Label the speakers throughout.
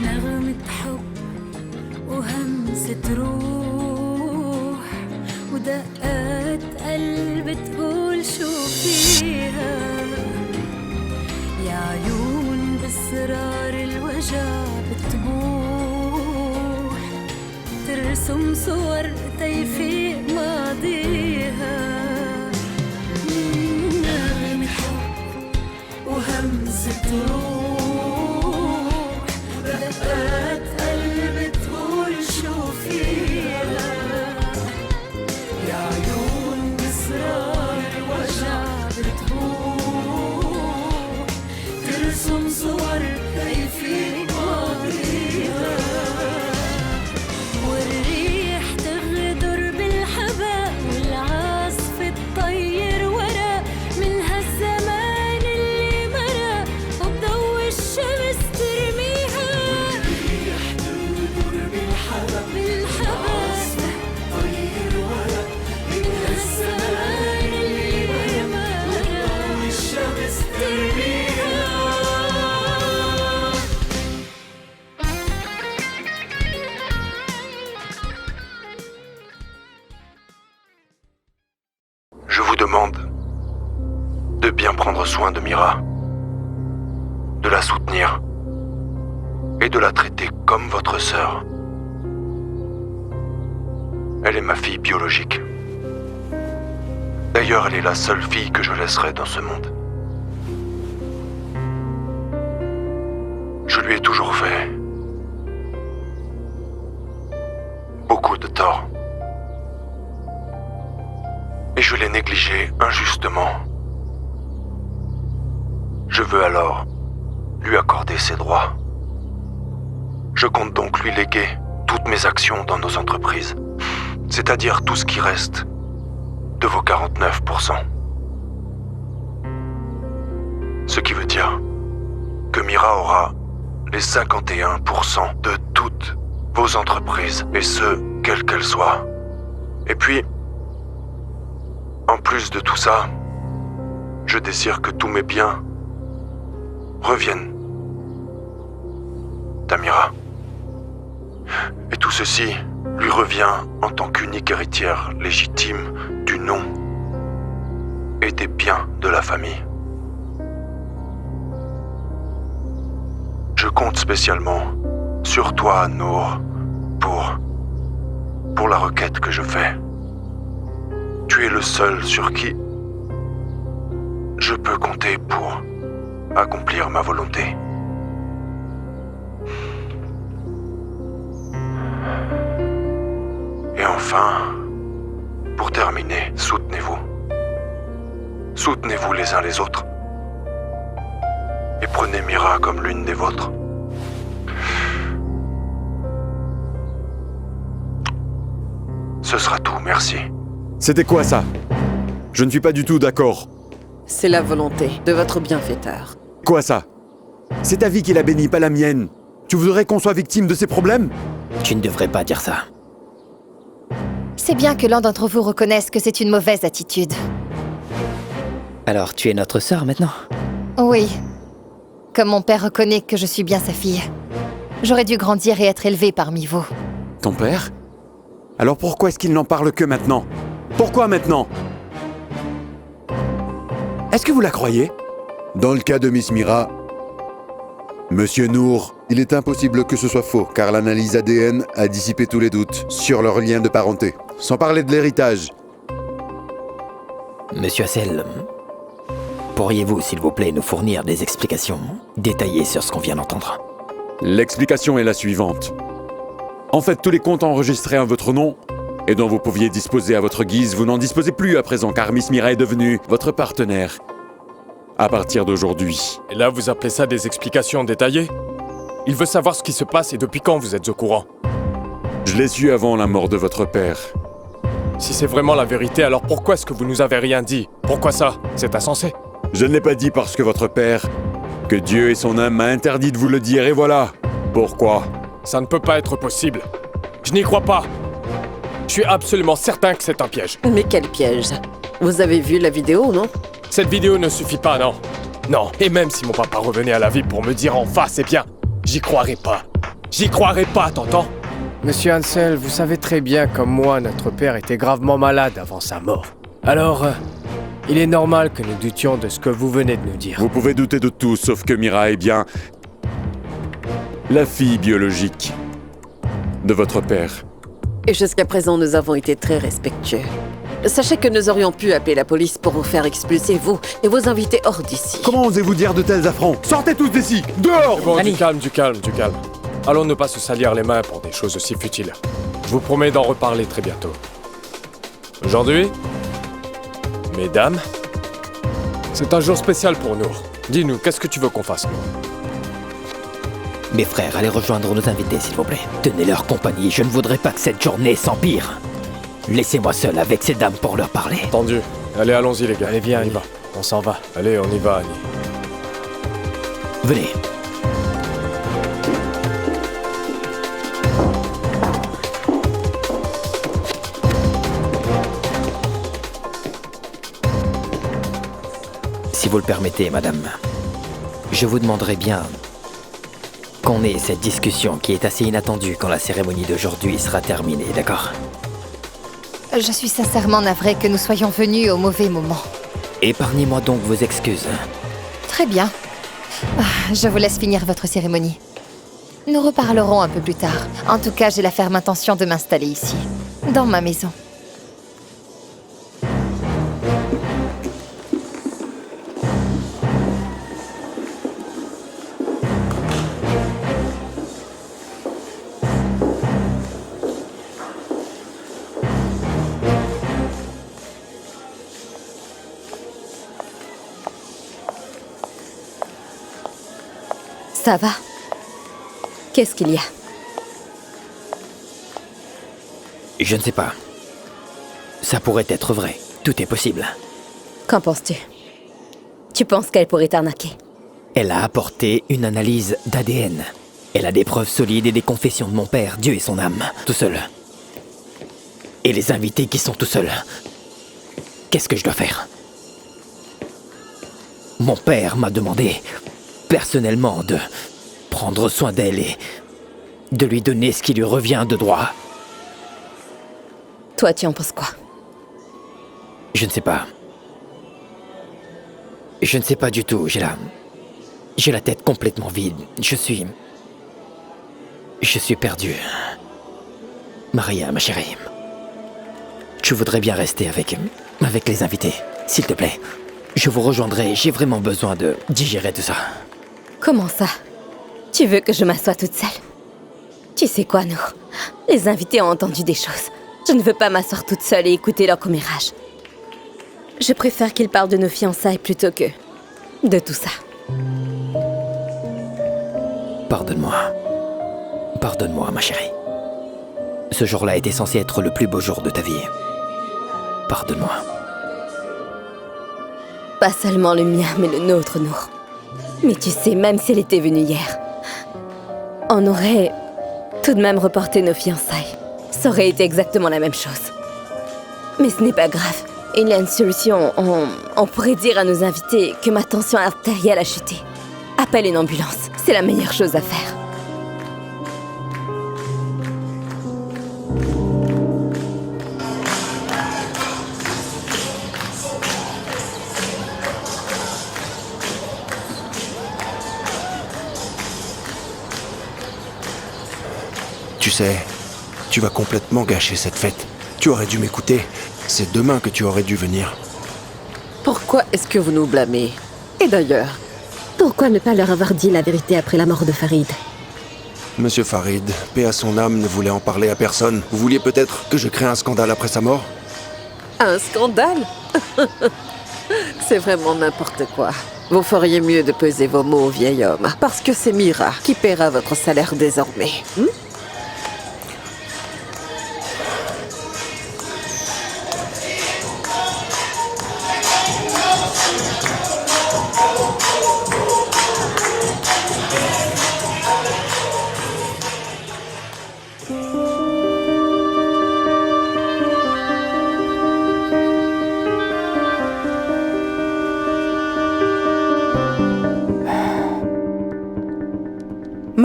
Speaker 1: نغمة حب وهمسة روح ودقات قلب تقول شو فيها يا عيون بأسرار الوجع بتبوح ترسم صور تيفيق ماضيها نغمة حب وهمسة روح ودقات قلب تقول شو فيها يا عيون بأسرار الوجع بتبوح ترسم صور تيفيق ماضيها والريح تغدر بالحباء والعاصف تطير ورا من هالزمان اللي مرا وبضوء الشمس ترميها والريح تغدر بالحباء تطير ورا من هالزمان اللي مرا وبضوء الشمس ترميها.
Speaker 2: Je vous demande de bien prendre soin de Mira, de la soutenir et de la traiter comme votre sœur. Elle est ma fille biologique. D'ailleurs, elle est la seule fille que je laisserai dans ce monde. Je lui ai toujours fait beaucoup de tort. Et je l'ai négligée injustement. Je veux alors lui accorder ses droits. Je compte donc lui léguer toutes mes actions dans nos entreprises, c'est-à-dire tout ce qui reste de vos 49%. Ce qui veut dire que Mira aura les 51% de toutes vos entreprises, et ce, quelles qu'elles soient. Et puis, en plus de tout ça, je désire que tous mes biens reviennent à Mira. Et tout ceci lui revient en tant qu'unique héritière légitime du nom et des biens de la famille. Je compte spécialement sur toi, Nour, pour la requête que je fais. Tu es le seul sur qui je peux compter pour accomplir ma volonté. Et enfin, pour terminer, soutenez-vous. Soutenez-vous les uns les autres. Et prenez Mira comme l'une des vôtres. Ce sera tout, merci.
Speaker 3: C'était quoi ça? Je ne suis pas du tout d'accord.
Speaker 4: C'est la volonté de votre bienfaiteur.
Speaker 3: Quoi ça? C'est ta vie qui l'a béni, pas la mienne. Tu voudrais qu'on soit victime de ces problèmes?
Speaker 5: Tu ne devrais pas dire ça.
Speaker 6: C'est bien que l'un d'entre vous reconnaisse que c'est une mauvaise attitude.
Speaker 5: Alors, tu es notre sœur maintenant?
Speaker 6: Oui. Comme mon père reconnaît que je suis bien sa fille. J'aurais dû grandir et être élevée parmi vous.
Speaker 3: Ton père? Alors pourquoi est-ce qu'il n'en parle que maintenant? Pourquoi maintenant? Est-ce que vous la croyez?
Speaker 7: Dans le cas de Miss Mira, Monsieur Nour, il est impossible que ce soit faux, car l'analyse ADN a dissipé tous les doutes sur leur lien de parenté. Sans parler de l'héritage.
Speaker 5: Monsieur Hassel, pourriez-vous, s'il vous plaît, nous fournir des explications détaillées sur ce qu'on vient d'entendre?
Speaker 3: L'explication est la suivante. En fait, tous les comptes enregistrés en votre nom et dont vous pouviez disposer à votre guise, vous n'en disposez plus à présent, car Miss Mira est devenue votre partenaire. À partir d'aujourd'hui.
Speaker 8: Et là, vous appelez ça des explications détaillées? Il veut savoir ce qui se passe et depuis quand vous êtes au courant.
Speaker 3: Je l'ai su avant la mort de votre père.
Speaker 8: Si c'est vraiment la vérité, alors pourquoi est-ce que vous nous avez rien dit? Pourquoi ça? C'est insensé.
Speaker 3: Je ne l'ai pas dit parce que votre père, que Dieu et son âme m'a interdit de vous le dire, et voilà. Pourquoi?
Speaker 8: Ça ne peut pas être possible. Je n'y crois pas. Je suis absolument certain que c'est un piège.
Speaker 4: Mais quel piège? Vous avez vu la vidéo, non?
Speaker 8: Cette vidéo ne suffit pas, non. Non, et même si mon papa revenait à la vie pour me dire en face, eh bien, j'y croirais pas. J'y croirais pas, t'entends? Monsieur Ansel, vous savez très bien comme moi, notre père était gravement malade avant sa mort. Alors, il est normal que nous doutions de ce que vous venez de nous dire.
Speaker 3: Vous pouvez douter de tout, sauf que Mira est bien la fille biologique de votre père.
Speaker 4: Et jusqu'à présent, nous avons été très respectueux. Sachez que nous aurions pu appeler la police pour vous faire expulser, vous et vos invités hors d'ici.
Speaker 3: Comment osez-vous dire de tels affronts? Sortez tous d'ici! Dehors!
Speaker 8: Bon, du calme, du calme, du calme. Allons ne pas se salir les mains pour des choses aussi futiles. Je vous promets d'en reparler très bientôt. Aujourd'hui, mesdames, c'est un jour spécial pour nous. Dis-nous, qu'est-ce que tu veux qu'on fasse?
Speaker 5: Mes frères, allez rejoindre nos invités, s'il vous plaît. Tenez leur compagnie, je ne voudrais pas que cette journée s'empire. Laissez-moi seul avec ces dames pour leur parler.
Speaker 8: Entendu. Allez, allons-y les gars. Allez, viens, on y va. On s'en va. Allez, on y va, Annie.
Speaker 5: Venez. Si vous le permettez, madame, je vous demanderai bien qu'on ait cette discussion qui est assez inattendue quand la cérémonie d'aujourd'hui sera terminée, d'accord?
Speaker 6: Je suis sincèrement navrée que nous soyons venus au mauvais moment.
Speaker 5: Épargnez-moi donc vos excuses.
Speaker 6: Très bien. Je vous laisse finir votre cérémonie. Nous reparlerons un peu plus tard. En tout cas, j'ai la ferme intention de m'installer ici, dans ma maison.
Speaker 1: Ça va? Qu'est-ce qu'il y a?
Speaker 5: Je ne sais pas. Ça pourrait être vrai. Tout est possible.
Speaker 1: Qu'en penses-tu? Tu penses qu'elle pourrait t'arnaquer?
Speaker 5: Elle a apporté une analyse d'ADN. Elle a des preuves solides et des confessions de mon père, Dieu et son âme, tout seul. Et les invités qui sont tout seuls. Qu'est-ce que je dois faire? Mon père m'a demandé, personnellement, de prendre soin d'elle et de lui donner ce qui lui revient de droit.
Speaker 1: Toi, tu en penses quoi?
Speaker 5: Je ne sais pas. Je ne sais pas du tout. J'ai la tête complètement vide. Je suis perdu. Maria, ma chérie. Je voudrais bien rester avec les invités, s'il te plaît. Je vous rejoindrai. J'ai vraiment besoin de digérer tout ça.
Speaker 1: Comment ça? Tu veux que je m'assoie toute seule? Tu sais quoi, Nour? Les invités ont entendu des choses. Je ne veux pas m'asseoir toute seule et écouter leur commérage. Je préfère qu'ils parlent de nos fiançailles plutôt que de tout ça.
Speaker 5: Pardonne-moi. Pardonne-moi, ma chérie. Ce jour-là était censé être le plus beau jour de ta vie. Pardonne-moi.
Speaker 1: Pas seulement le mien, mais le nôtre, Nour. Mais tu sais, même si elle était venue hier, on aurait tout de même reporté nos fiançailles. Ça aurait été exactement la même chose. Mais ce n'est pas grave. Il y a une solution. On pourrait dire à nos invités que ma tension artérielle a chuté. Appelle une ambulance. C'est la meilleure chose à faire.
Speaker 2: Tu sais, tu vas complètement gâcher cette fête. Tu aurais dû m'écouter. C'est demain que tu aurais dû venir.
Speaker 4: Pourquoi est-ce que vous nous blâmez? Et d'ailleurs,
Speaker 1: Pourquoi ne pas leur avoir dit la vérité après la mort de Farid?
Speaker 2: Monsieur Farid, paix à son âme, ne voulait en parler à personne. Vous vouliez peut-être que je crée un scandale après sa mort?
Speaker 4: un scandale? C'est vraiment n'importe quoi. Vous feriez mieux de peser vos mots, vieil homme, parce que c'est Mira qui paiera votre salaire désormais.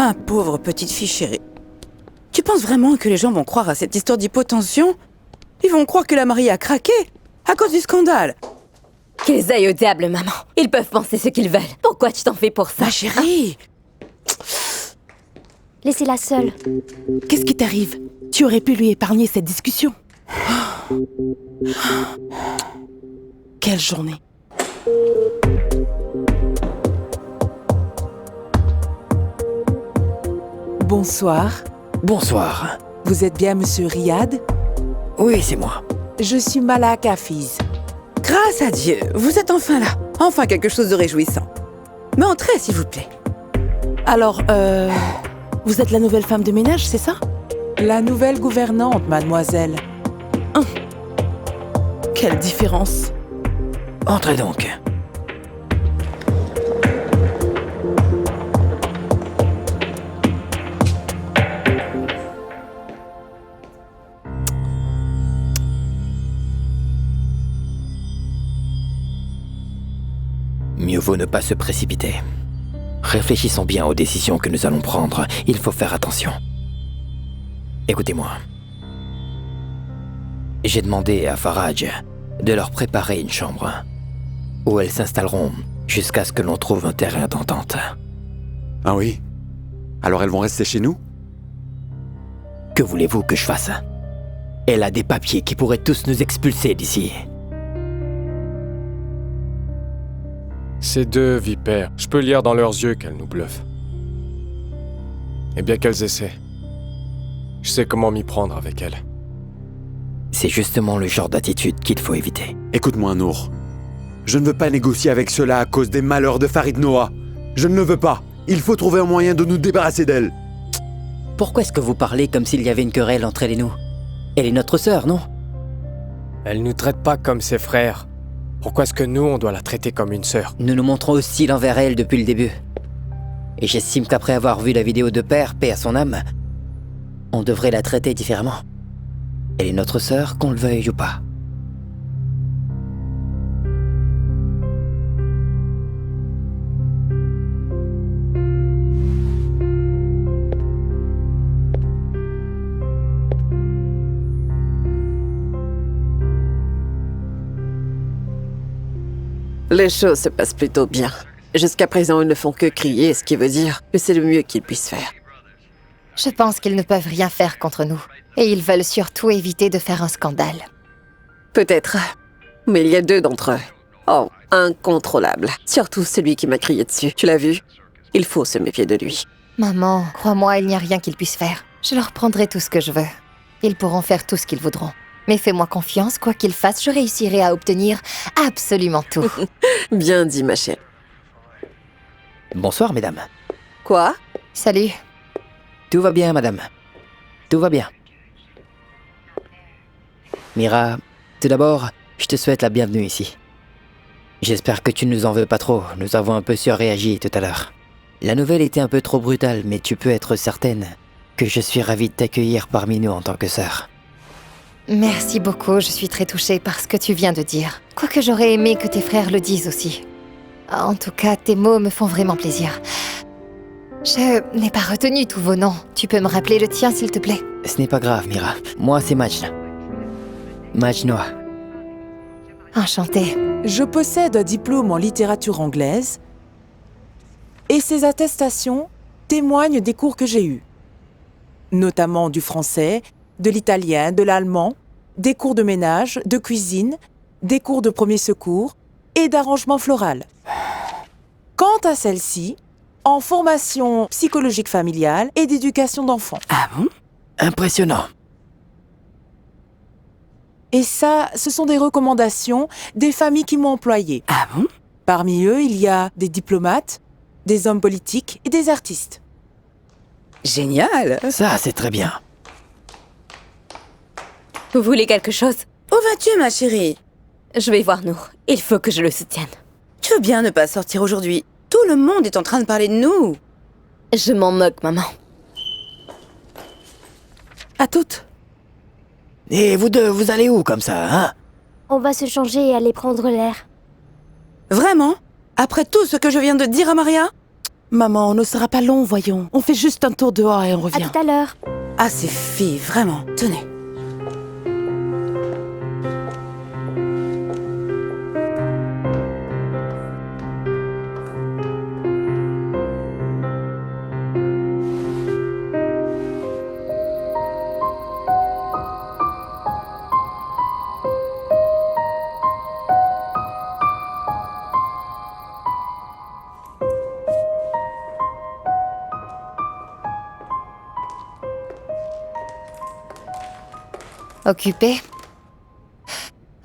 Speaker 9: Ma pauvre petite fille chérie. Tu penses vraiment que les gens vont croire à cette histoire d'hypotension? Ils vont croire que la mariée a craqué à cause du scandale.
Speaker 1: Qu'ils aillent au diable, maman. Ils peuvent penser ce qu'ils veulent. Pourquoi tu t'en fais pour ça?
Speaker 9: Ma chérie,
Speaker 10: Laissez-la seule.
Speaker 9: qu'est-ce qui t'arrive? Tu aurais pu lui épargner cette discussion. Quelle journée.
Speaker 11: Bonsoir.
Speaker 5: Bonsoir.
Speaker 11: Vous êtes bien Monsieur Riyad?
Speaker 5: Oui, c'est moi.
Speaker 11: Je suis Malak Hafiz.
Speaker 9: Grâce à Dieu, vous êtes enfin là. Enfin quelque chose de réjouissant. Mais entrez, s'il vous plaît.
Speaker 11: Alors, vous êtes la nouvelle femme de ménage, c'est ça? La nouvelle gouvernante, mademoiselle.
Speaker 9: Quelle différence.
Speaker 5: Entrez donc. Mieux vaut ne pas se précipiter. Réfléchissons bien aux décisions que nous allons prendre. Il faut faire attention. Écoutez-moi. J'ai demandé à Faraj de leur préparer une chambre où elles s'installeront jusqu'à ce que l'on trouve un terrain d'entente.
Speaker 3: Ah oui? Alors elles vont rester chez nous?
Speaker 5: Que voulez-vous que je fasse? Elle a des papiers qui pourraient tous nous expulser d'ici.
Speaker 8: Ces deux vipères, je peux lire dans leurs yeux qu'elles nous bluffent. Et bien qu'elles essaient, je sais comment m'y prendre avec elles.
Speaker 5: C'est justement le genre d'attitude qu'il faut éviter.
Speaker 3: Écoute-moi, Nour. Je ne veux pas négocier avec cela à cause des malheurs de Farid Noah. Je ne le veux pas. Il faut trouver un moyen de nous débarrasser d'elle.
Speaker 5: Pourquoi est-ce que vous parlez comme s'il y avait une querelle entre elle et nous? Elle est notre sœur, non?
Speaker 8: Elle nous traite pas comme ses frères. Pourquoi est-ce que nous, on doit la traiter comme une sœur?
Speaker 5: Nous nous montrons hostiles envers elle depuis le début. Et j'estime qu'après avoir vu la vidéo de père, paix à son âme, on devrait la traiter différemment. Elle est notre sœur, qu'on le veuille ou pas.
Speaker 4: Les choses se passent plutôt bien. Jusqu'à présent, ils ne font que crier, ce qui veut dire que c'est le mieux qu'ils puissent faire.
Speaker 6: Je pense qu'ils ne peuvent rien faire contre nous. Et ils veulent surtout éviter de faire un scandale.
Speaker 4: Peut-être. Mais il y a deux d'entre eux. Oh, incontrôlables. Surtout celui qui m'a crié dessus. Tu l'as vu? Il faut se méfier de lui.
Speaker 6: Maman, crois-moi, il n'y a rien qu'ils puissent faire. Je leur prendrai tout ce que je veux. Ils pourront faire tout ce qu'ils voudront. Mais fais-moi confiance, quoi qu'ils fassent, je réussirai à obtenir absolument tout.
Speaker 4: Bien dit, ma chérie.
Speaker 5: Bonsoir, mesdames.
Speaker 4: Quoi?
Speaker 6: Salut.
Speaker 5: Tout va bien, madame. Tout va bien. Mira, tout d'abord, je te souhaite la bienvenue ici. J'espère que tu ne nous en veux pas trop, nous avons un peu surréagi tout à l'heure. La nouvelle était un peu trop brutale, mais tu peux être certaine que je suis ravi de t'accueillir parmi nous en tant que sœur.
Speaker 6: Merci beaucoup, je suis très touchée par ce que tu viens de dire. Quoique j'aurais aimé que tes frères le disent aussi. En tout cas, tes mots me font vraiment plaisir. Je n'ai pas retenu tous vos noms. Tu peux me rappeler le tien, s'il te plaît?
Speaker 5: Ce n'est pas grave, Mira. Moi, c'est Majd. Majd Noah.
Speaker 6: Enchantée.
Speaker 11: Je possède un diplôme en littérature anglaise et ces attestations témoignent des cours que j'ai eus, notamment du français, de l'italien, de l'allemand, des cours de ménage, de cuisine, des cours de premier secours et d'arrangement floral. Quant à celle-ci, en formation psychologique familiale et d'éducation d'enfants.
Speaker 9: Ah bon?
Speaker 5: Impressionnant.
Speaker 11: Et ça, ce sont des recommandations des familles qui m'ont employée.
Speaker 9: Ah bon?
Speaker 11: Parmi eux, il y a des diplomates, des hommes politiques et des artistes.
Speaker 9: Génial!
Speaker 5: Ça, c'est très bien.
Speaker 1: Vous voulez quelque chose?
Speaker 9: Où vas-tu, ma chérie?
Speaker 1: Je vais voir Nour. Il faut que je le soutienne.
Speaker 9: Tu veux bien ne pas sortir aujourd'hui? Tout le monde est en train de parler de nous.
Speaker 1: Je m'en moque, maman.
Speaker 9: À toutes.
Speaker 5: Et vous deux, vous allez où comme ça, hein?
Speaker 10: On va se changer et aller prendre l'air.
Speaker 9: Vraiment? Après tout ce que je viens de dire à Maria? Maman, ne sera pas long, voyons. On fait juste un tour dehors et on
Speaker 10: À
Speaker 9: revient.
Speaker 10: tout à l'heure.
Speaker 9: Ah, ces filles, vraiment. Tenez.
Speaker 6: Occupé?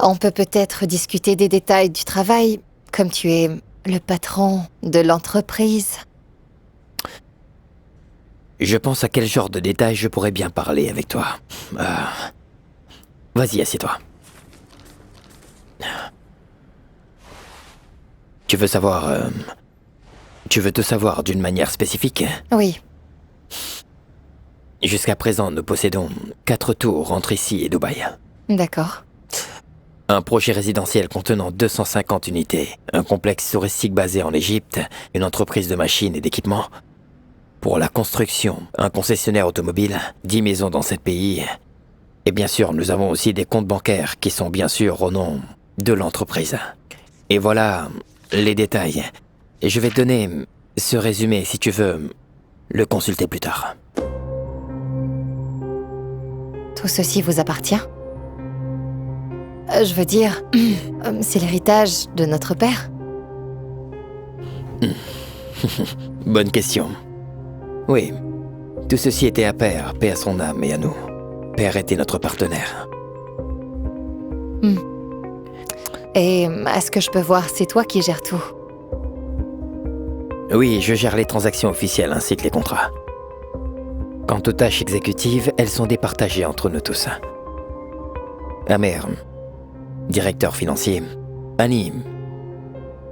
Speaker 6: On peut peut-être discuter des détails du travail, comme tu es le patron de l'entreprise.
Speaker 5: Je pense à quel genre de détails je pourrais bien parler avec toi. Vas-y, assieds-toi. Tu veux savoir... Tu veux te savoir d'une manière spécifique?
Speaker 6: Oui,
Speaker 5: Jusqu'à présent, nous possédons 4 tours entre ici et Dubaï.
Speaker 6: d'accord.
Speaker 5: Un projet résidentiel contenant 250 unités, un complexe touristique basé en Égypte, une entreprise de machines et d'équipements. Pour la construction, un concessionnaire automobile, 10 maisons dans 7 pays. Et bien sûr, nous avons aussi des comptes bancaires qui sont bien sûr au nom de l'entreprise. Et voilà les détails. Et je vais te donner ce résumé si tu veux le consulter plus tard.
Speaker 6: Tout ceci vous appartient? Je veux dire, c'est l'héritage de notre père?
Speaker 5: Bonne question. Oui, tout ceci était à Père, paix à son âme et à nous. Père était notre partenaire.
Speaker 6: Et à ce que je peux voir, c'est toi qui gères tout.
Speaker 5: Oui, je gère les transactions officielles ainsi que les contrats. Quant aux tâches exécutives, elles sont départagées entre nous tous. Amer, directeur financier. Annie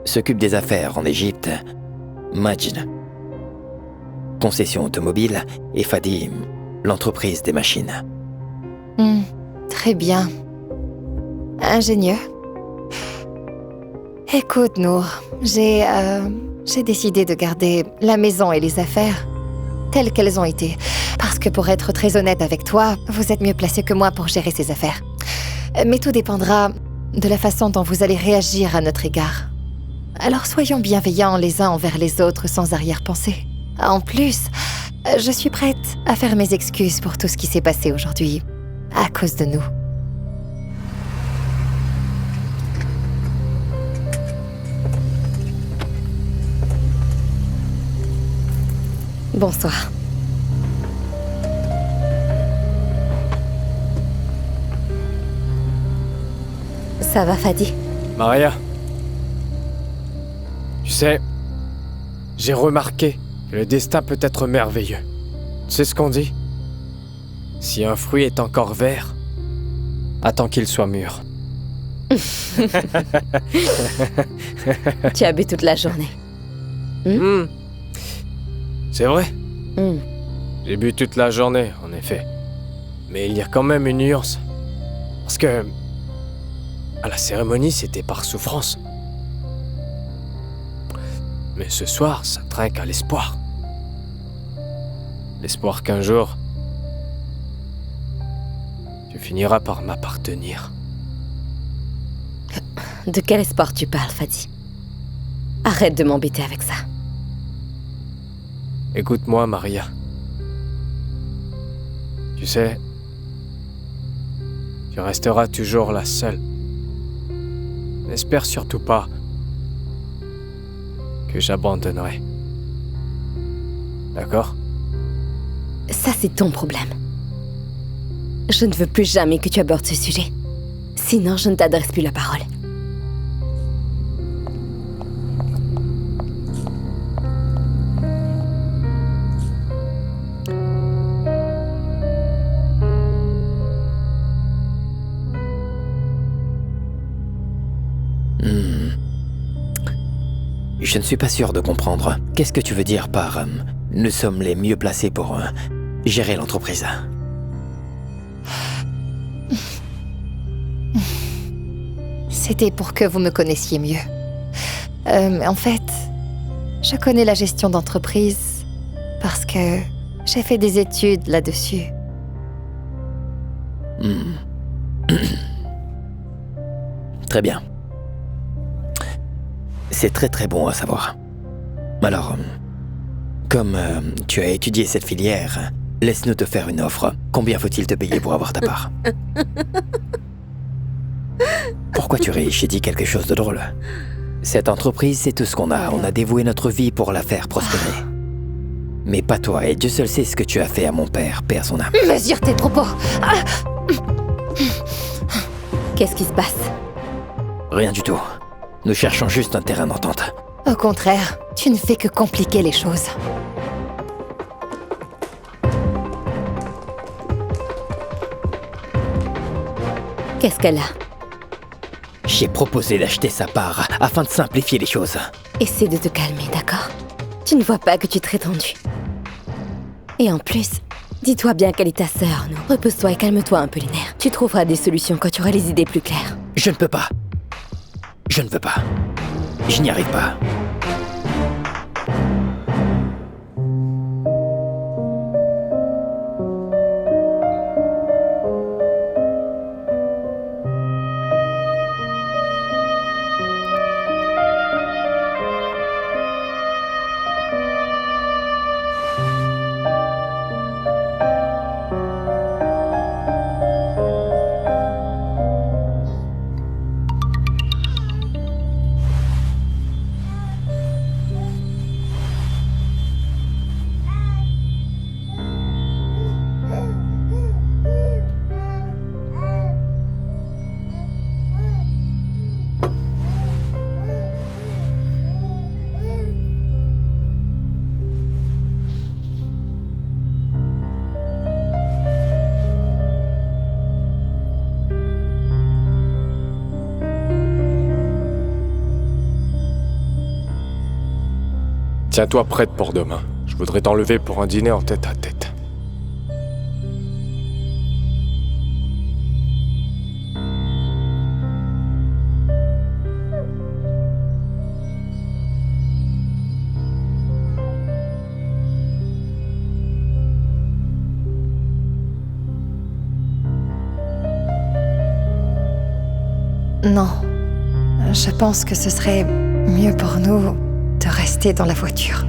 Speaker 5: s'occupe des affaires en Égypte. Majd, concession automobile. Et Fadi, l'entreprise des machines.
Speaker 6: Très bien. Ingénieux. Écoute, Nour, j'ai décidé de garder la maison et les affaires telles qu'elles ont été. Parce que pour être très honnête avec toi, vous êtes mieux placé que moi pour gérer ces affaires. Mais tout dépendra de la façon dont vous allez réagir à notre égard. Alors soyons bienveillants les uns envers les autres sans arrière-pensée. En plus, je suis prête à faire mes excuses pour tout ce qui s'est passé aujourd'hui, à cause de nous. Bonsoir. Ça va, Fadi?
Speaker 8: Maria, tu sais, j'ai remarqué que le destin peut être merveilleux. Tu sais ce qu'on dit? Si un fruit est encore vert, attends qu'il soit mûr.
Speaker 1: Tu as bu toute la journée.
Speaker 8: C'est vrai. J'ai bu toute la journée, en effet. Mais il y a quand même une nuance. Parce que... à la cérémonie, c'était par souffrance. Mais ce soir, ça trinque à l'espoir. L'espoir qu'un jour, tu finiras par m'appartenir.
Speaker 1: De quel espoir tu parles, Fadi? Arrête de m'embêter avec ça.
Speaker 8: Écoute-moi, Maria. Tu sais, tu resteras toujours la seule. N'espère surtout pas que j'abandonnerai. D'accord?
Speaker 1: Ça, c'est ton problème. Je ne veux plus jamais que tu abordes ce sujet. Sinon, je ne t'adresse plus la parole.
Speaker 5: Je ne suis pas sûr de comprendre. Qu'est-ce que tu veux dire par nous sommes les mieux placés pour gérer l'entreprise?
Speaker 6: C'était pour que vous me connaissiez mieux. En fait, Je connais la gestion d'entreprise parce que j'ai fait des études là-dessus.
Speaker 5: Très bien. C'est très très bon à savoir. Alors, comme tu as étudié cette filière, laisse-nous te faire une offre. Combien faut-il te payer pour avoir ta part? Pourquoi tu ris? J'ai dit quelque chose de drôle. Cette entreprise, c'est tout ce qu'on a. On a dévoué notre vie pour la faire prospérer. Mais pas toi, et Dieu seul sait ce que tu as fait à mon père, paix à son âme.
Speaker 6: Mesure tes propos.
Speaker 1: Qu'est-ce qui se passe?
Speaker 5: Rien du tout. Nous cherchons juste un terrain d'entente.
Speaker 6: Au contraire, tu ne fais que compliquer les choses.
Speaker 1: Qu'est-ce qu'elle a?
Speaker 5: J'ai proposé d'acheter sa part afin de simplifier les choses.
Speaker 1: Essaie de te calmer, d'accord? Tu ne vois pas que tu es très tendu. Et en plus, dis-toi bien qu'elle est ta sœur, non? Repose-toi et calme-toi un peu les nerfs. Tu trouveras des solutions quand tu auras les idées plus claires.
Speaker 5: Je ne peux pas. Je ne veux pas. Je n'y arrive pas.
Speaker 8: Tiens-toi prête pour demain. Je voudrais t'enlever pour un dîner en tête à tête.
Speaker 6: Non. Je pense que ce serait mieux pour nous de rester dans la voiture.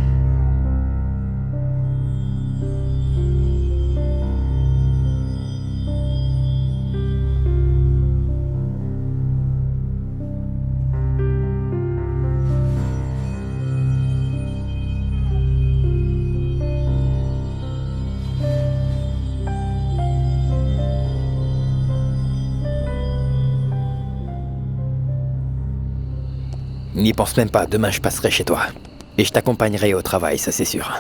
Speaker 5: N'y pense même pas, demain je passerai chez toi. Et je t'accompagnerai au travail, ça c'est sûr.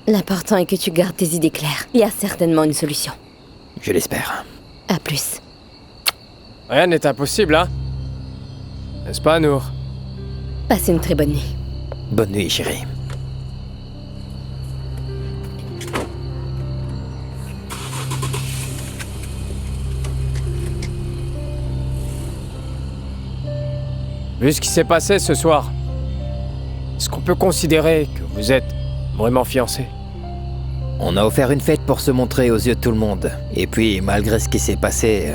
Speaker 1: L'important est que tu gardes tes idées claires. Il y a certainement une solution.
Speaker 5: Je l'espère.
Speaker 1: À plus.
Speaker 8: Rien n'est impossible, hein? N'est-ce pas, Nour?
Speaker 1: Passe une très bonne nuit.
Speaker 5: Bonne nuit, chérie.
Speaker 8: Vu ce qui s'est passé ce soir, est-ce qu'on peut considérer que vous êtes vraiment fiancés?
Speaker 5: On a offert une fête pour se montrer aux yeux de tout le monde. Et puis, malgré ce qui s'est passé,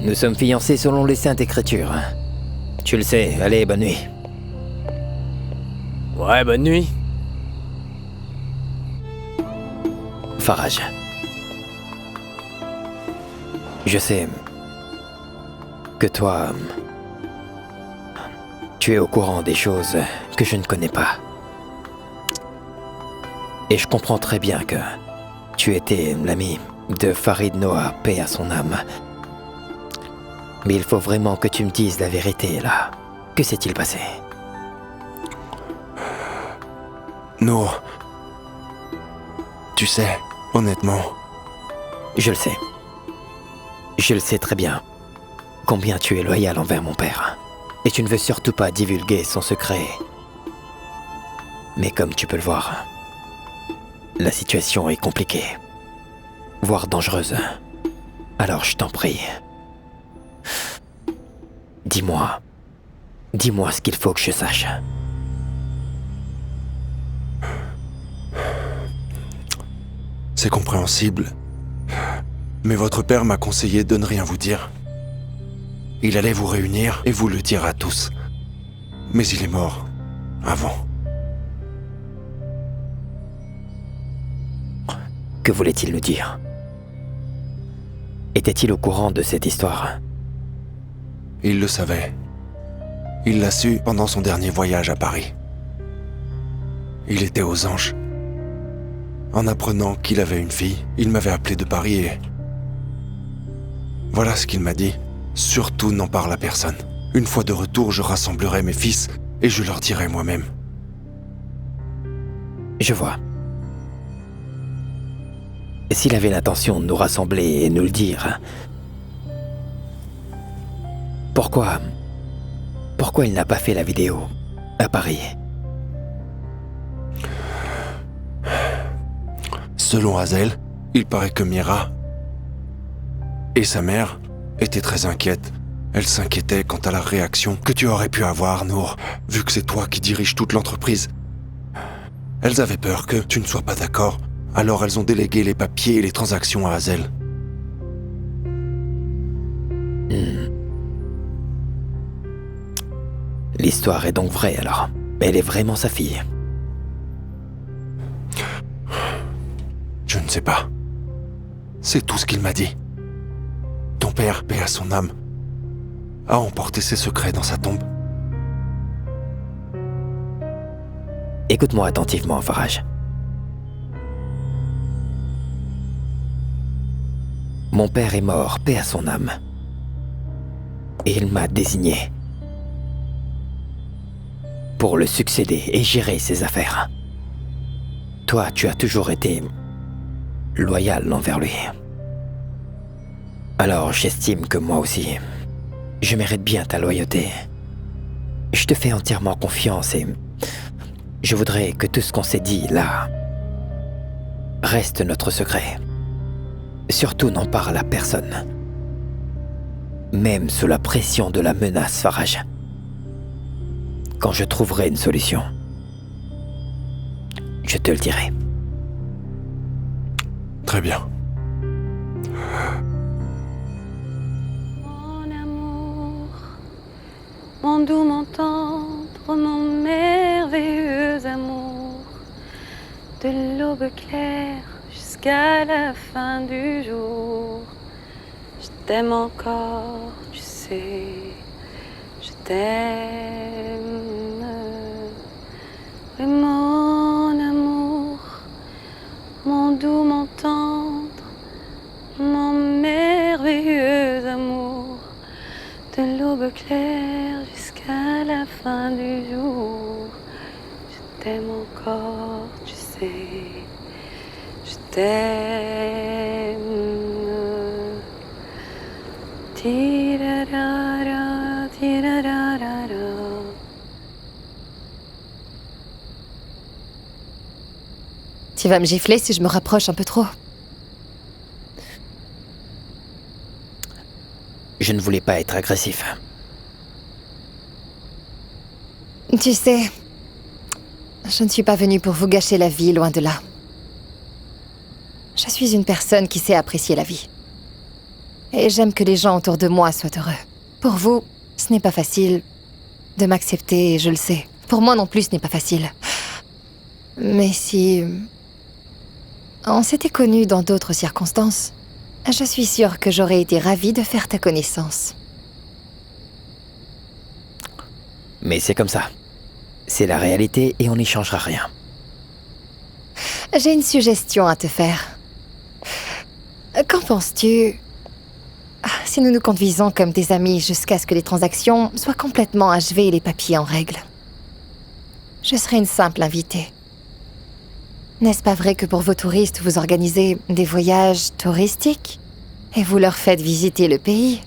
Speaker 5: nous sommes fiancés selon les Saintes Écritures. Tu le sais, allez, bonne nuit.
Speaker 8: Ouais, bonne nuit.
Speaker 5: Faraj. Je sais que toi, tu es au courant des choses que je ne connais pas. Et je comprends très bien que tu étais l'ami de Farid Noah, paix à son âme. Mais il faut vraiment que tu me dises la vérité, là. Que s'est-il passé?
Speaker 2: Nour, tu sais, honnêtement...
Speaker 5: Je le sais. Je le sais très bien. Combien tu es loyal envers mon père. Et tu ne veux surtout pas divulguer son secret. Mais comme tu peux le voir, la situation est compliquée, voire dangereuse. Alors je t'en prie, dis-moi ce qu'il faut que je sache.
Speaker 2: C'est compréhensible. Mais votre père m'a conseillé de ne rien vous dire. Il allait vous réunir et vous le dire à tous. Mais il est mort avant.
Speaker 5: Que voulait-il nous dire? Était-il au courant de cette histoire?
Speaker 2: Il le savait. Il l'a su pendant son dernier voyage à Paris. Il était aux anges. En apprenant qu'il avait une fille, il m'avait appelé de Paris et... Voilà ce qu'il m'a dit. Surtout n'en parle à personne. Une fois de retour, je rassemblerai mes fils et je leur dirai moi-même.
Speaker 5: Je vois. Et s'il avait l'intention de nous rassembler et nous le dire, pourquoi il n'a pas fait la vidéo à Paris?
Speaker 2: Selon Hazel, il paraît que Mira et sa mère étaient très inquiètes. Elle s'inquiétait quant à la réaction que tu aurais pu avoir, Nour, vu que c'est toi qui diriges toute l'entreprise. Elles avaient peur que tu ne sois pas d'accord, alors elles ont délégué les papiers et les transactions à Hazel.
Speaker 5: L'histoire est donc vraie alors. Elle est vraiment sa fille.
Speaker 2: Je ne sais pas. C'est tout ce qu'il m'a dit. Ton père, paix à son âme, a emporté ses secrets dans sa tombe.
Speaker 5: Écoute-moi attentivement, Faraj. Mon père est mort, paix à son âme. Et il m'a désigné pour le succéder et gérer ses affaires. Toi, tu as toujours été loyal envers lui. Alors, j'estime que moi aussi, je mérite bien ta loyauté. Je te fais entièrement confiance et je voudrais que tout ce qu'on s'est dit là reste notre secret. Surtout n'en parle à personne. Même sous la pression de la menace, Faraj. Quand je trouverai une solution, je te le dirai.
Speaker 2: Très bien.
Speaker 12: Mon amour, mon doux, mon tendre, mon merveilleux amour, de l'aube claire jusqu'à la fin du jour. Je t'aime encore, tu sais, je t'aime. Oui, mon amour, mon doux, mon tendre, mon merveilleux amour, de l'aube claire jusqu'à la fin du jour. Je t'aime encore, tu sais, je t'aime. Tirarara, tirarara.
Speaker 6: Tu vas me gifler si je me rapproche un peu trop.
Speaker 5: Je ne voulais pas être agressif.
Speaker 6: Tu sais, je ne suis pas venue pour vous gâcher la vie, loin de là. Je suis une personne qui sait apprécier la vie. Et j'aime que les gens autour de moi soient heureux. Pour vous, ce n'est pas facile de m'accepter, et je le sais. Pour moi non plus, ce n'est pas facile. Mais si on s'était connus dans d'autres circonstances, je suis sûre que j'aurais été ravie de faire ta connaissance.
Speaker 5: Mais c'est comme ça. C'est la réalité et on n'y changera rien.
Speaker 6: J'ai une suggestion à te faire. Qu'en penses-tu si nous nous conduisons comme des amis jusqu'à ce que les transactions soient complètement achevées et les papiers en règle? Je serai une simple invitée. N'est-ce pas vrai que pour vos touristes, vous organisez des voyages touristiques et vous leur faites visiter le pays?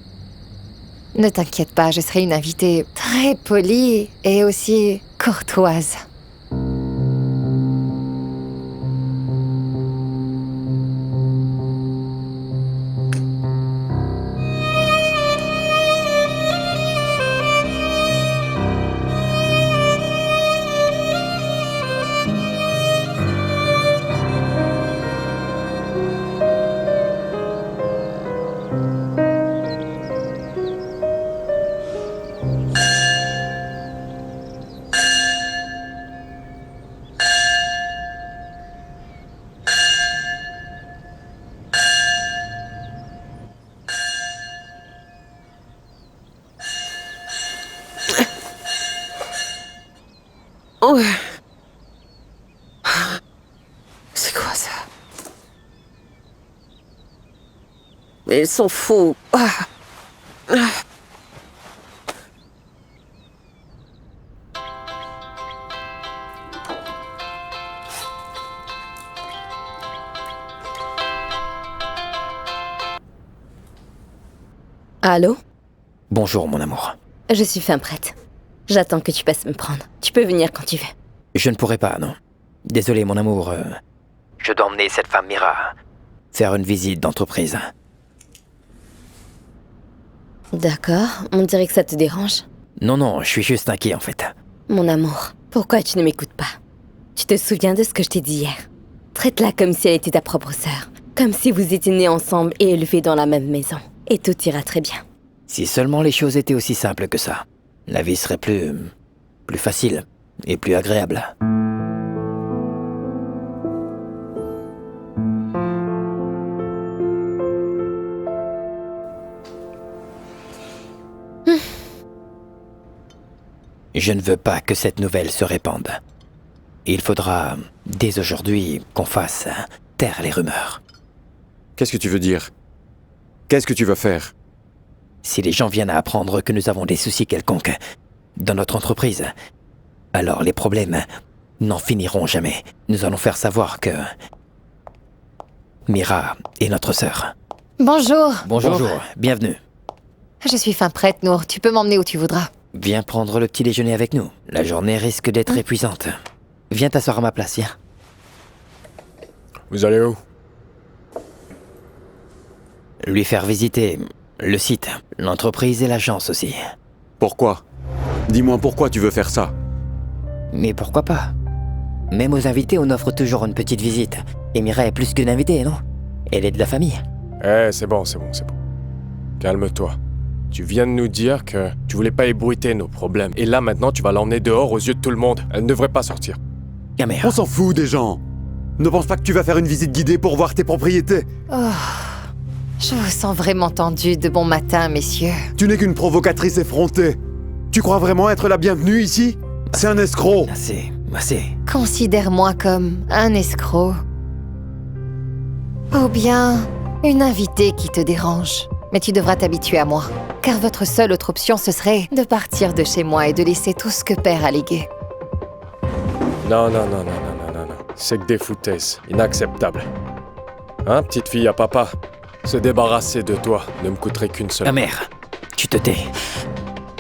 Speaker 6: Ne t'inquiète pas, je serai une invitée très polie et aussi courtoise.
Speaker 4: Mais ils sont fous. Ah. Ah.
Speaker 1: Allô?
Speaker 5: Bonjour, mon amour.
Speaker 1: Je suis fin prête. J'attends que tu passes me prendre. Tu peux venir quand tu veux.
Speaker 5: Je ne pourrai pas, non. Désolé, mon amour. Je dois emmener cette femme Mira faire une visite d'entreprise.
Speaker 1: D'accord, on dirait que ça te dérange.
Speaker 5: Non, non, je suis juste inquiet, en fait.
Speaker 1: Mon amour, pourquoi tu ne m'écoutes pas? Tu te souviens de ce que je t'ai dit hier? Traite-la comme si elle était ta propre sœur. Comme si vous étiez nés ensemble et élevés dans la même maison. Et tout ira très bien.
Speaker 5: Si seulement les choses étaient aussi simples que ça, la vie serait plus facile et plus agréable. Je ne veux pas que cette nouvelle se répande. Il faudra, dès aujourd'hui, qu'on fasse taire les rumeurs.
Speaker 3: Qu'est-ce que tu veux dire? Qu'est-ce que tu vas faire?
Speaker 5: Si les gens viennent à apprendre que nous avons des soucis quelconques dans notre entreprise, alors les problèmes n'en finiront jamais. Nous allons faire savoir que Mira est notre sœur.
Speaker 6: Bonjour.
Speaker 5: Bonjour, bienvenue.
Speaker 6: Je suis fin prête, Nour. Tu peux m'emmener où tu voudras.
Speaker 5: Viens prendre le petit déjeuner avec nous. La journée risque d'être épuisante. Viens t'asseoir à ma place, viens.
Speaker 8: Vous allez où?
Speaker 5: Lui faire visiter le site, l'entreprise et l'agence aussi.
Speaker 3: Pourquoi? Dis-moi pourquoi tu veux faire ça?
Speaker 5: Mais pourquoi pas? Même aux invités, on offre toujours une petite visite. Et Mira est plus qu'une invitée, non? Elle est de la famille.
Speaker 8: Eh, c'est bon. Calme-toi. Tu viens de nous dire que tu voulais pas ébruiter nos problèmes. Et là, maintenant, tu vas l'emmener dehors aux yeux de tout le monde. Elle ne devrait pas sortir.
Speaker 5: Caméra.
Speaker 3: On s'en fout des gens. Ne pense pas que tu vas faire une visite guidée pour voir tes propriétés.
Speaker 6: Oh, je vous sens vraiment tendu de bon matin, messieurs.
Speaker 3: Tu n'es qu'une provocatrice effrontée. Tu crois vraiment être la bienvenue ici? C'est un escroc.
Speaker 5: Assez.
Speaker 6: Considère-moi comme un escroc. Ou bien une invitée qui te dérange. Mais tu devras t'habituer à moi. Car votre seule autre option, ce serait de partir de chez moi et de laisser tout ce que Père a légué.
Speaker 8: Non. C'est que des foutaises. Inacceptable. Hein, petite fille à papa? Se débarrasser de toi ne me coûterait qu'une seule.
Speaker 5: Ta mère, tu te tais.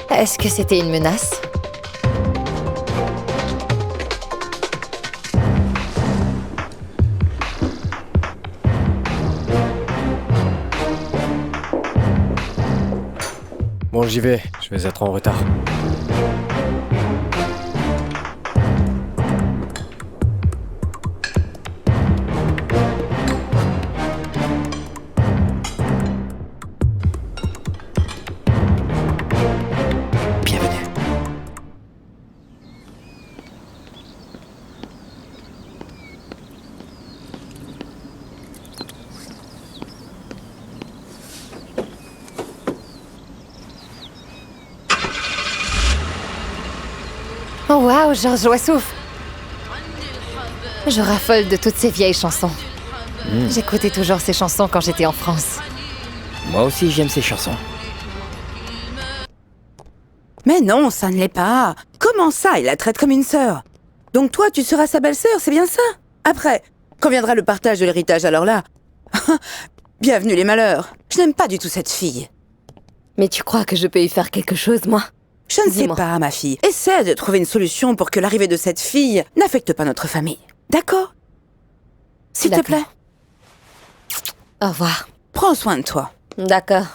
Speaker 6: Est-ce que c'était une menace?
Speaker 8: Bon, j'y vais. Je vais être en retard.
Speaker 5: Bienvenue.
Speaker 6: Oh waouh, Georges Wassouf. Je raffole de toutes ces vieilles chansons. J'écoutais toujours ces chansons quand j'étais en France.
Speaker 5: Moi aussi, j'aime ces chansons.
Speaker 9: Mais non, ça ne l'est pas. Comment ça, il la traite comme une sœur? Donc toi, tu seras sa belle-sœur, c'est bien ça? Après, quand viendra le partage de l'héritage, alors là... Bienvenue les malheurs. Je n'aime pas du tout cette fille.
Speaker 1: Mais tu crois que je peux y faire quelque chose, moi?
Speaker 9: Je ne sais
Speaker 1: Dis-moi.
Speaker 9: pas, ma fille. Essaie de trouver une solution pour que l'arrivée de cette fille n'affecte pas notre famille. D'accord? S'il te
Speaker 1: D'accord.
Speaker 9: plaît.
Speaker 1: Au revoir.
Speaker 9: Prends soin de toi.
Speaker 1: D'accord.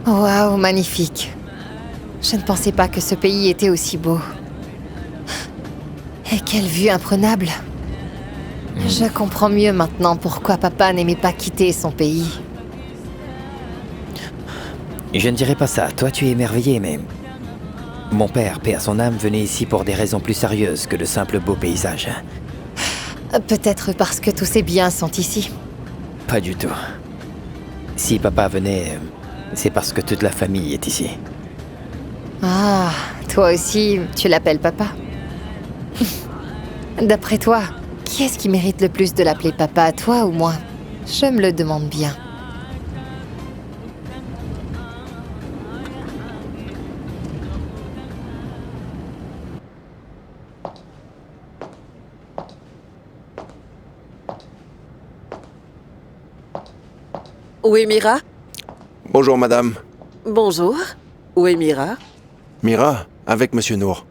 Speaker 6: Waouh, magnifique. Je ne pensais pas que ce pays était aussi beau. Et quelle vue imprenable. Je comprends mieux maintenant pourquoi papa n'aimait pas quitter son pays.
Speaker 5: Je ne dirais pas ça. Toi, tu es émerveillé, mais... Mon père, paix à son âme, venait ici pour des raisons plus sérieuses que de simples beaux paysages.
Speaker 6: Peut-être parce que tous ces biens sont ici.
Speaker 5: Pas du tout. Si papa venait, c'est parce que toute la famille est ici.
Speaker 6: Ah, toi aussi, tu l'appelles papa. D'après toi, qui est-ce qui mérite le plus de l'appeler papa, toi ou moi? Je me le demande bien.
Speaker 4: Où est Mira?
Speaker 2: Bonjour, madame.
Speaker 4: Bonjour. Où est Mira?
Speaker 2: Mira, avec Monsieur Nour.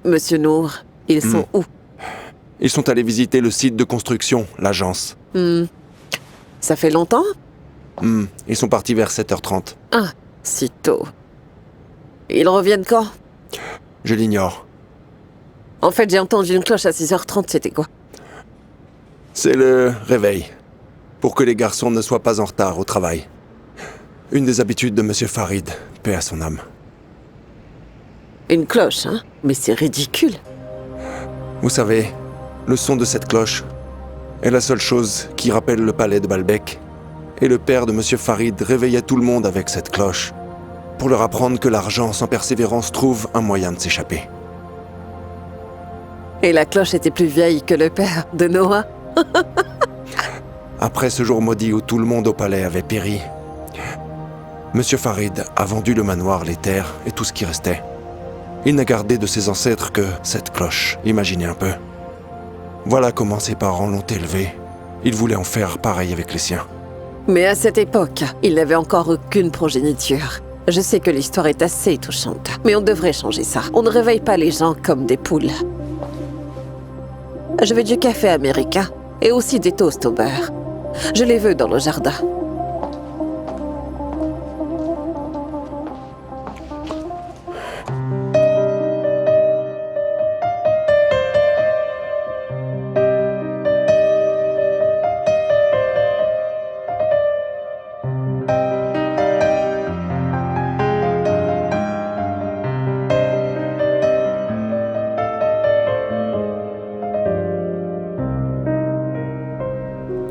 Speaker 4: Monsieur Nour, ils sont où?
Speaker 2: Ils sont allés visiter le site de construction, l'agence.
Speaker 4: Ça fait longtemps?
Speaker 2: Ils sont partis vers 7h30.
Speaker 4: Ah, si tôt. Ils reviennent quand?
Speaker 2: Je l'ignore.
Speaker 4: En fait, j'ai entendu une cloche à 6h30, c'était quoi?
Speaker 2: C'est le réveil. Pour que les garçons ne soient pas en retard au travail. Une des habitudes de Monsieur Farid, paix à son âme.
Speaker 4: Une cloche, hein? Mais c'est ridicule.
Speaker 2: Vous savez, le son de cette cloche est la seule chose qui rappelle le palais de Baalbek. Et le père de Monsieur Farid réveillait tout le monde avec cette cloche, pour leur apprendre que l'argent sans persévérance trouve un moyen de s'échapper.
Speaker 4: Et la cloche était plus vieille que le père de Noah.
Speaker 2: Après ce jour maudit où tout le monde au palais avait péri, Monsieur Farid a vendu le manoir, les terres et tout ce qui restait. Il n'a gardé de ses ancêtres que cette cloche, imaginez un peu. Voilà comment ses parents l'ont élevé. Ils voulaient en faire pareil avec les siens.
Speaker 4: Mais à cette époque, il n'avait encore aucune progéniture. Je sais que l'histoire est assez touchante, mais on devrait changer ça. On ne réveille pas les gens comme des poules. Je veux du café américain et aussi des toasts au beurre. Je les veux dans le jardin.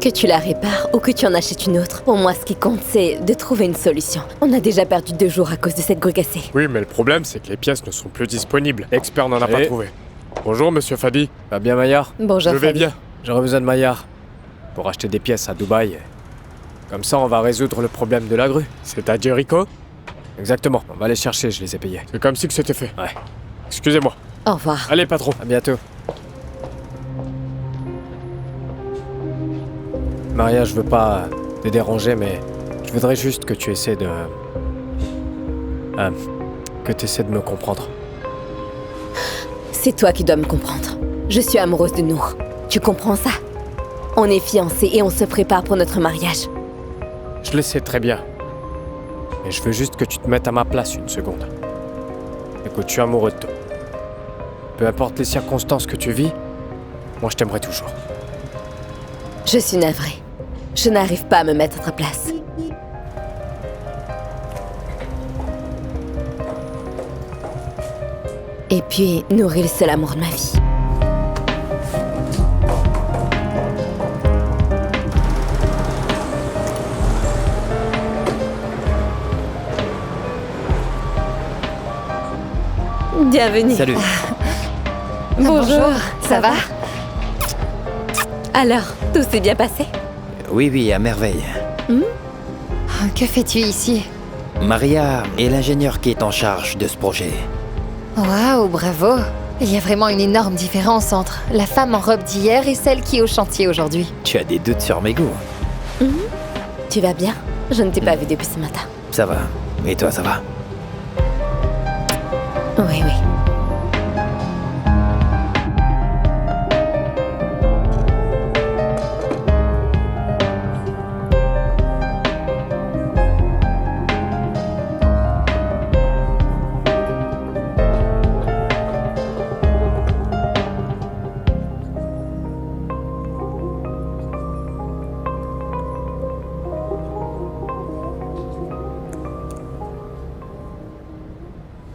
Speaker 1: Que tu la répares ou que tu en achètes une autre, pour moi ce qui compte c'est de trouver une solution. On a déjà perdu 2 jours à cause de cette grue cassée.
Speaker 8: Oui, mais le problème, c'est que les pièces ne sont plus disponibles. L'expert n'en a pas trouvé. Bonjour, monsieur Fadi.
Speaker 13: Va bien, Maillard?
Speaker 1: Bonjour.
Speaker 8: Je vais
Speaker 1: Fadi.
Speaker 8: bien.
Speaker 13: J'aurais besoin de Maillard pour acheter des pièces à Dubaï. Comme ça, on va résoudre le problème de la grue.
Speaker 8: C'est à Jericho?
Speaker 13: Exactement. On va les chercher, je les ai payés.
Speaker 8: C'est comme si que c'était fait.
Speaker 13: Ouais.
Speaker 8: Excusez-moi.
Speaker 1: Au revoir.
Speaker 8: Allez, patron.
Speaker 13: À bientôt. Maria, je veux pas te déranger, mais je voudrais juste que tu essaies de... que tu essaies de me comprendre.
Speaker 1: C'est toi qui dois me comprendre. Je suis amoureuse de Nour. Tu comprends ça? On est fiancés et on se prépare pour notre mariage.
Speaker 13: Je le sais très bien. Mais je veux juste que tu te mettes à ma place une seconde. Écoute, je suis amoureux de toi. Peu importe les circonstances que tu vis, moi je t'aimerai toujours.
Speaker 1: Je suis navrée. Je n'arrive pas à me mettre à ta place. Et puis, Nour est le seul amour de ma vie. Bienvenue.
Speaker 5: Salut.
Speaker 1: Bonjour, ça va?
Speaker 6: va?
Speaker 1: Alors, tout s'est bien passé?
Speaker 5: Oui, oui, à merveille.
Speaker 6: Que fais-tu ici?
Speaker 5: Maria est l'ingénieur qui est en charge de ce projet.
Speaker 6: Waouh, bravo! Il y a vraiment une énorme différence entre la femme en robe d'hier et celle qui est au chantier aujourd'hui.
Speaker 5: Tu as des doutes sur mes goûts.
Speaker 1: Tu vas bien? Je ne t'ai pas vu depuis ce matin.
Speaker 5: Ça va. Et toi, ça va?
Speaker 1: Oui, oui.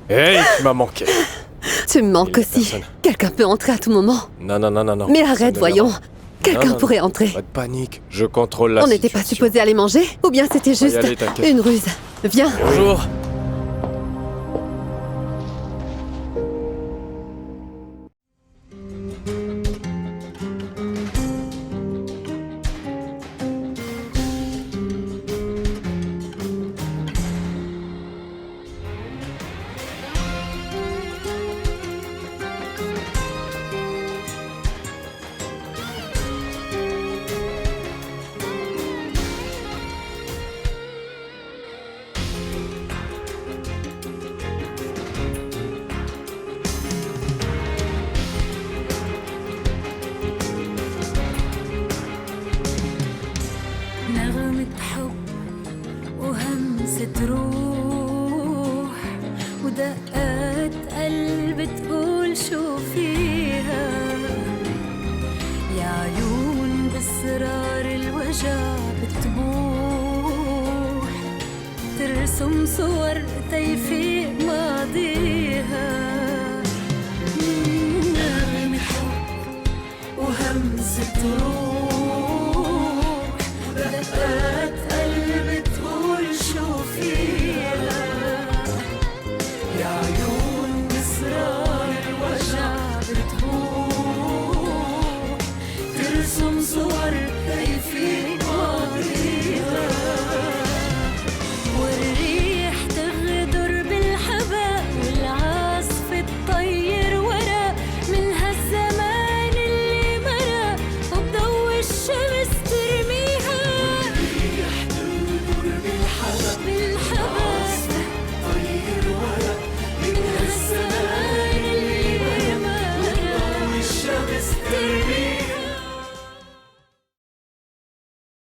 Speaker 8: Hey, tu m'as manqué.
Speaker 14: Tu me manques
Speaker 8: Il y a
Speaker 14: aussi.
Speaker 8: personne.
Speaker 14: Quelqu'un peut entrer à tout moment.
Speaker 8: Non, non, non, non, non.
Speaker 14: Mais
Speaker 8: Ça
Speaker 14: arrête,
Speaker 8: ne
Speaker 14: voyons.
Speaker 8: viendra.
Speaker 14: Quelqu'un
Speaker 8: Non, non,
Speaker 14: pourrait
Speaker 8: non.
Speaker 14: entrer.
Speaker 8: Pas de panique. Je contrôle la
Speaker 14: On n'était pas
Speaker 8: situation.
Speaker 14: supposé aller manger? Ou bien c'était
Speaker 8: On va y
Speaker 14: juste
Speaker 8: aller, t'inquiète.
Speaker 14: une ruse? Viens.
Speaker 13: Bonjour.
Speaker 12: دمعة قلب تقول شو فيها، يا عيون بأسرار الوجع بتبوح، ترسم صور